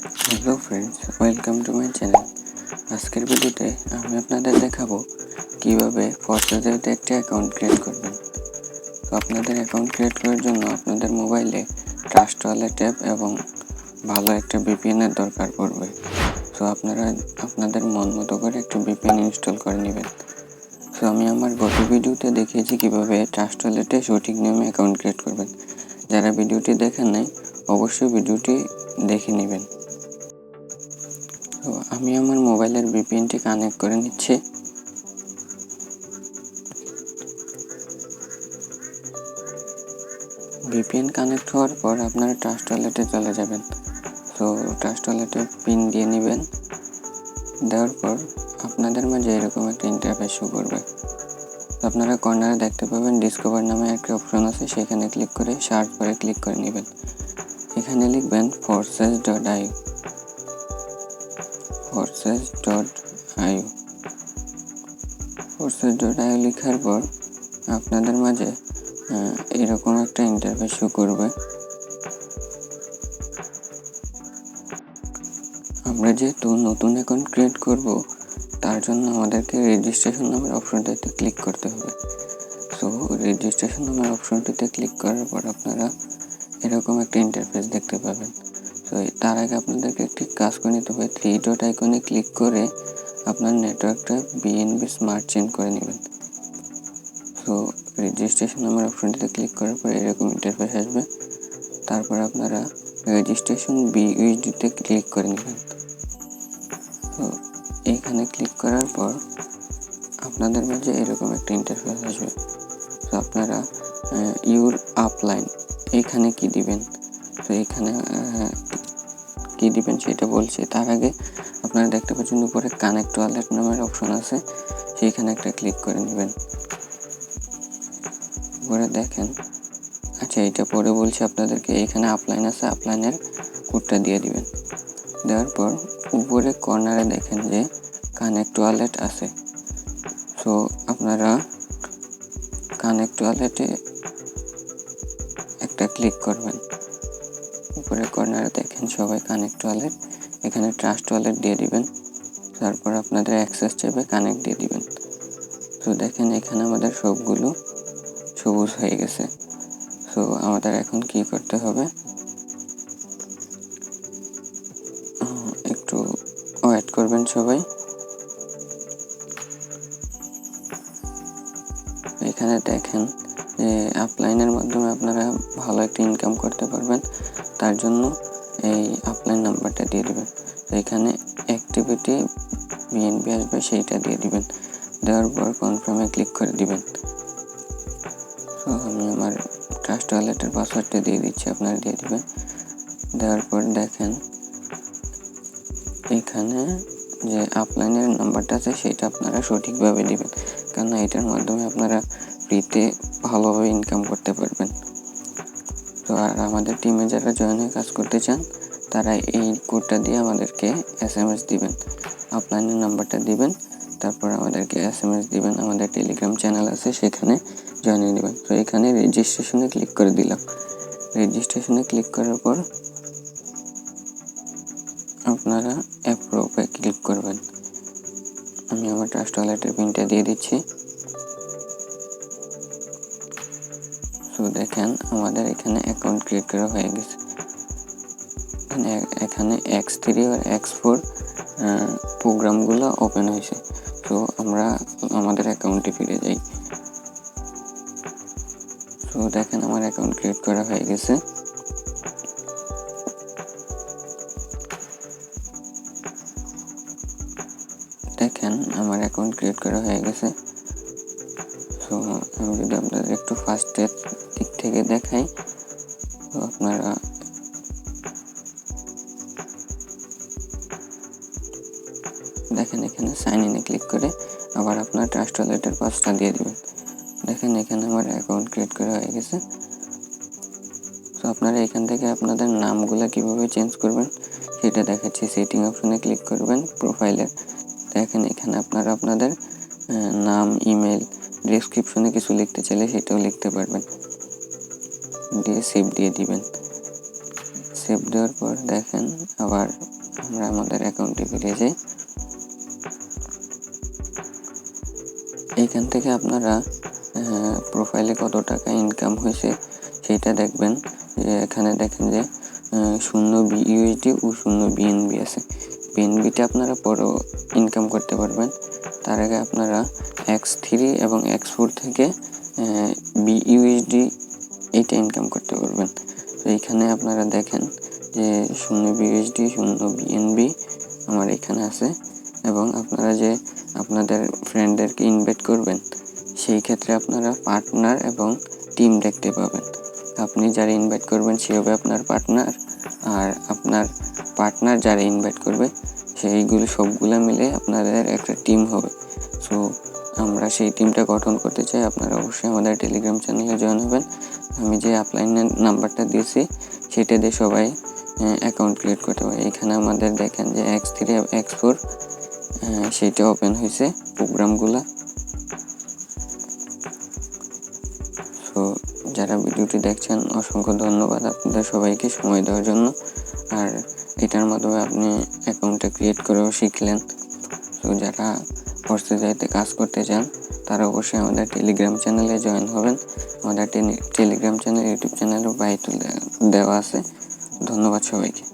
Hello friends, welcome to my channel. আজকের ভিডিওতে আমি আপনাদের দেখাবো কিভাবে ফরসাজেতে একটি অ্যাকাউন্ট ক্রিয়েট করবেন। তো আপনাদের অ্যাকাউন্ট ক্রিয়েট করার জন্য আপনাদের মোবাইলে ট্রাস্ট ওয়ালেট অ্যাপ এবং ভালো একটা ভিপিএনের দরকার পড়বে। তো আপনারা আপনাদের মন মতো করে একটা ভিপিএন ইনস্টল করে নেবেন। তো আমি আমার গত ভিডিওতে দেখিয়েছি কিভাবে ট্রাস্ট ওয়ালেটে সঠিক নিয়মে অ্যাকাউন্ট ক্রিয়েট করবেন। যারা ভিডিওটি দেখেন নাই অবশ্যই ভিডিওটি দেখে নেবেন। তো আমি আমার মোবাইলের ভিপিএনটি কানেক্ট করে নিচ্ছি। ভিপিএন কানেক্ট হওয়ার পর আপনারা ট্রাস্ট ওয়ালেটে চলে যাবেন। তো ট্রাস্ট ওয়ালেটে পিন দিয়ে নেবেন। দেওয়ার পর আপনাদের মাঝে এরকম একটা ইন্টারফেস শো করবে। তো আপনারা কর্নারে দেখতে পাবেন ডিসকভার নামে একটা অপশন আছে, সেখানে ক্লিক করে সার্চ করে ক্লিক করে নেবেন। এখানে লিখবেন forces.io forces.io লেখার পর আপনাদের মাঝে এরকম একটা ইন্টারফেস শো করবে। আমরা যেহেতু নতুন অ্যাকাউন্ট ক্রিয়েট করব, তার জন্য আমাদেরকে রেজিস্ট্রেশন নামের অপশনটাতে ক্লিক করতে হবে। সো রেজিস্ট্রেশন নামের অপশনটিতে ক্লিক করার পর আপনারা এরকম একটা ইন্টারফেস দেখতে পাবেন। তো তার আগে আপনাদেরকে একটি কাজ করে নিতে হবে। 3 ডট আইকনে ক্লিক করে আপনার নেটওয়ার্কটা বিএনবি স্মার্ট চেঞ্জ করে নেবেন। তো রেজিস্ট্রেশন নামের অপশনটিতে ক্লিক করার পর এরকম ইন্টারফেস আসবে। তারপর আপনারা রেজিস্ট্রেশন বিইউএসডিতে ক্লিক করে নেবেন। তো এইখানে ক্লিক করার পর আপনাদের মাঝে এরকম একটা ইন্টারফেস আসবে। তো আপনারা ইউর আপলাইন এইখানে কি দিবেন, তো এইখানে কি দিবেন সেটা বলছি। তার আগে আপনারা দেখতে পাচ্ছেন উপরে কানেক্ট ওয়ালেট নামের অপশন আছে, সেইখানে একটা ক্লিক করে নেবেন। উপরে দেখেন, আচ্ছা এটা পরে বলছি আপনাদেরকে। এইখানে আপলাইন আছে, আপলাইনের কোডটা দিয়ে দিবেন। দেওয়ার পর উপরে কর্নারে দেখেন যে কানেক্ট ওয়ালেট আছে। সো আপনারা কানেক্ট ওয়ালেটে একটা ক্লিক করবেন। উপরে কর্নারে দেখেন সবাই কানেক্ট ওয়ালেট, এখানে ট্রাস্ট ওয়ালেট দিয়ে দিবেন। তারপর আপনাদের অ্যাক্সেস চাইবে, কানেক্ট দিয়ে দিবেন। তো দেখেন এখানে আমাদের সবগুলো সবুজ হয়ে গেছে। সো আমাদের এখন কি করতে হবে, একটু ওয়েট করবেন সবাই। এখানে দেখেন যে আপলাইনের মাধ্যমে আপনারা ভালো একটা ইনকাম করতে পারবেন, তার জন্য এই আপলাইন নাম্বারটা দিয়ে দেবেন। তো এখানে অ্যাক্টিভিটি বিএনবি আসবে, সেইটা দিয়ে দিবেন। দেওয়ার পর কনফার্মে ক্লিক করে দিবেন। তো আমি আমার ট্রাস্ট ওয়ালেটের পাসওয়ার্ডটা দিয়ে দিচ্ছি, আপনারা দিয়ে দিবেন। দেওয়ার পর দেখেন এখানে যে আপলাইনের নাম্বারটা আছে সেটা আপনারা সঠিকভাবে দিবেন, কারণ এটার মাধ্যমে আপনারা ফ্রিতে ভালোভাবে ইনকাম করতে পারবেন। তো আর আমাদের টিমে যারা জয়েন হয়ে কাজ করতে চান তারা এই কোডটা দিয়ে আমাদেরকে এসএমএস দিবেন, আপলাইনের নাম্বারটা দিবেন, তারপর আমাদেরকে এসএমএস দিবেন। আমাদের টেলিগ্রাম চ্যানেল আছে, সেখানে জয়েন হয়ে নেবেন। তো এখানে রেজিস্ট্রেশনে ক্লিক করে দিলাম। রেজিস্ট্রেশনে ক্লিক করার পর আপনারা অ্যাপ্রুভে ক্লিক করবেন। আমি আমার ট্রাস্ট ওয়ালেটের পিনটা দিয়ে দিচ্ছি। তো দেখেন আমাদের এখানে অ্যাকাউন্ট ক্রিয়েট করা হয়ে গেছে। এখানে X3 আর X4 প্রোগ্রামগুলো ওপেন হয়েছে। তো আমরা আমাদের অ্যাকাউন্টে ফিরে যাই। তো দেখেন আমার অ্যাকাউন্ট ক্রিয়েট করা হয়ে গেছে। দেখেন আমার অ্যাকাউন্ট ক্রিয়েট করা হয়ে গেছে। তো আমি যদি আপনাদের একটু ফার্স্টের দিক থেকে দেখাই, তো আপনারা দেখেন এখানে সাইন ইনে ক্লিক করে আবার আপনার ট্রাস্ট ওয়ালেটের পাসওয়ার্ডটা দিয়ে দিবেন। দেখেন এখানে আমার অ্যাকাউন্ট ক্রিয়েট করা হয়ে গেছে। তো আপনারা এখান থেকে আপনাদের নামগুলো কিভাবে চেঞ্জ করবেন সেটা দেখাচ্ছি। সেটিং অপশনে ক্লিক করবেন, প্রোফাইলে দেখেন এখানে আপনারা আপনাদের নাম, ইমেল, ডেসক্রিপশনে কিছু লিখতে চাইলে সেটাও লিখতে পারবেন, দিয়ে সেভ দিয়ে দিবেন। সেভ দেওয়ার পর দেখেন আবার আমরা আমাদের অ্যাকাউন্টে ফিরে যাই। এইখান থেকে আপনারা প্রোফাইলে কত টাকা ইনকাম হয়েছে সেটা দেখবেন। এখানে দেখেন যে 0 BUSD ও 0 BNB আছে। BNBতে আপনারা পরেও ইনকাম করতে পারবেন। তার আগে আপনারা X3 এবং X4 থেকে BUSD এইটা ইনকাম করতে পারবেন। তো এইখানে আপনারা দেখেন যে 0 BUSD 0 BNB আমার এখানে আছে, এবং আপনারা যে আপনাদের ফ্রেন্ডদেরকে ইনভাইট করবেন সেই ক্ষেত্রে আপনারা পার্টনার এবং টিম দেখতে পাবেন। আপনি যারা ইনভাইট করবেন সে হবে আপনার পার্টনার, আর আপনার পার্টনার যারা ইনভাইট করবে সেইগুলো সবগুলো মিলে আপনাদের একটা টিম হবে। সো আমরা সেই টিমটা গঠন করতে চাই। আপনারা অবশ্যই আমাদের টেলিগ্রাম চ্যানেলে জয়েন হবেন। আমি যে আপলাইনের নাম্বারটা দিয়েছি সেটা দিয়ে সবাই অ্যাকাউন্ট ক্রিয়েট করতে পারে। এখানে আমাদের দেখেন যে X3 X4 সেইটা ওপেন হয়েছে প্রোগ্রামগুলা। সো যারা ভিডিওটি দেখছেন অসংখ্য ধন্যবাদ আপনাদের সবাইকে সময় দেওয়ার জন্য। আর এটার মাধ্যমে আপনি অ্যাকাউন্টটা ক্রিয়েট করেও শিখলেন। তো যারা ফর্সিজাইতে কাজ করতে চান তারা অবশ্যই আমাদের টেলিগ্রাম চ্যানেলে জয়েন হবেন। আমাদের টেলিগ্রাম চ্যানেল ইউটিউব চ্যানেলও বাই দেওয়া আছে। ধন্যবাদ সবাইকে।